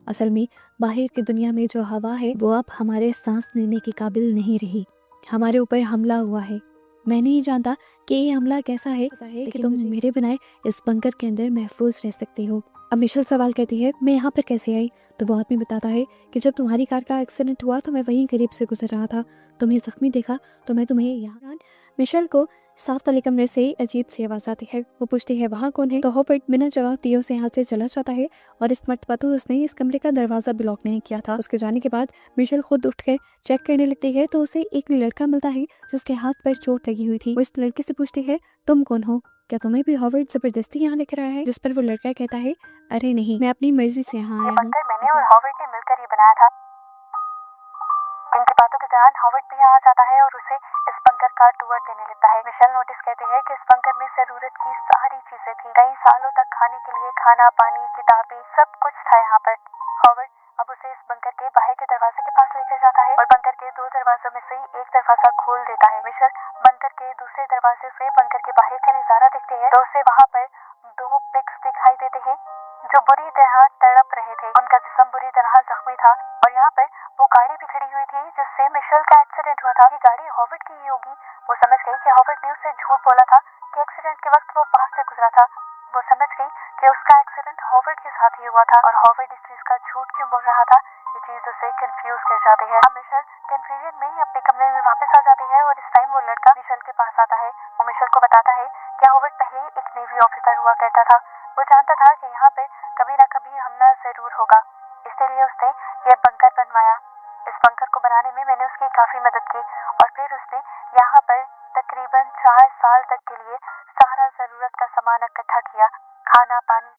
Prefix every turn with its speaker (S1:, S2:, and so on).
S1: असल में बाहर की दुनिया में जो हवा है वो अब हमारे सांस लेने के काबिल नहीं रही। हमारे ऊपर हमला हुआ है। मैं नहीं जानता कि ये हमला कैसा है, कि तुम मेरे बनाए इस बंकर के अंदर महफूज रह सकती हो। अब मिशेल सवाल करती है मैं यहाँ पर कैसे आई, तो वो आदमी बताता है कि जब तुम्हारी कार का एक्सीडेंट हुआ तो मैं वहीं करीब से गुजर रहा था, तुम्हें जख्मी देखा तो मैं तुम्हें यहाँ। मिशेल को साफ वाले कमरे से अजीब सी आवाज आती है। वो पूछती है वहाँ कौन है, तो हॉवर्ड बिना जवाब दिए उसे यहाँ से चला जाता है और इस मर्तबा तो उसने इस कमरे का दरवाजा ब्लॉक नहीं किया था। उसके जाने के बाद मिशेल खुद उठकर चेक करने लगती है तो उसे एक लड़का मिलता है जिसके हाथ पर चोट लगी हुई थी। वो इस लड़के से पूछती है तुम कौन हो, क्या तुम्हें भी हॉवर्ड जबरदस्ती यहाँ लेकर आया है, जिस पर वो लड़का कहता है अरे नहीं, मैं अपनी मर्जी से यहाँ आया हूँ।
S2: मैंने और हॉवर्ड ने मिलकर ही बनाया था। इनकी बातों के दौरान हॉवर्ड भी यहाँ जाता है और उसे इस बंकर का टूर देने लगता है। मिशेल नोटिस करती है कि इस बंकर में जरूरत की सारी चीजें थी। कई सालों तक खाने के लिए खाना, पानी, किताबें, सब कुछ था यहाँ पर। हॉवर्ड अब उसे इस बंकर के बाहर के दरवाजे के पास लेकर जाता है और बंकर के 2 दरवाजों में से एक दरवाजा खोल देता है। मिशेल बंकर के दूसरे दरवाजे से बंकर के बाहर का नजारा देखते हैं तो उसे वहाँ पर 2 पिग्स दिखाई देते हैं जो बुरी तरह तड़प रहे थे। उनका जिस्म बुरी तरह जख्मी था और यहाँ पर वो गाड़ी भी खड़ी हुई थी जिससे मिशेल का एक्सीडेंट हुआ था। ये गाड़ी हॉवर्ड की ही होगी। वो समझ गई कि हॉवर्ड ने उसे झूठ बोला था कि एक्सीडेंट के वक्त वो पास से गुजरा था। वो समझ गई कि उसका एक्सीडेंट हॉवर्ड के साथ ही हुआ था और हॉवर्ड इस चीज का झूठ क्यों बोल रहा था। ये चीज उसे कंफ्यूज कर जाती है। मिशेल कंफ्यूजन में ही अपने कमरे में वापस आ जाती है और इस टाइम वो लड़का मिशेल के पास आता है। वो मिशेल को बताता है कि हॉवर्ड पहले एक नेवी ऑफिसर हुआ करता था। वो जानता था कि यहाँ पे कभी ना कभी हमला जरूर होगा, इसलिए उसने यह बंकर बनवाया। इस बंकर को बनाने में मैंने उसकी काफी मदद की और फिर उसने यहाँ पर तकरीबन 4 साल तक के लिए सारा जरूरत का सामान इकट्ठा किया, खाना, पानी।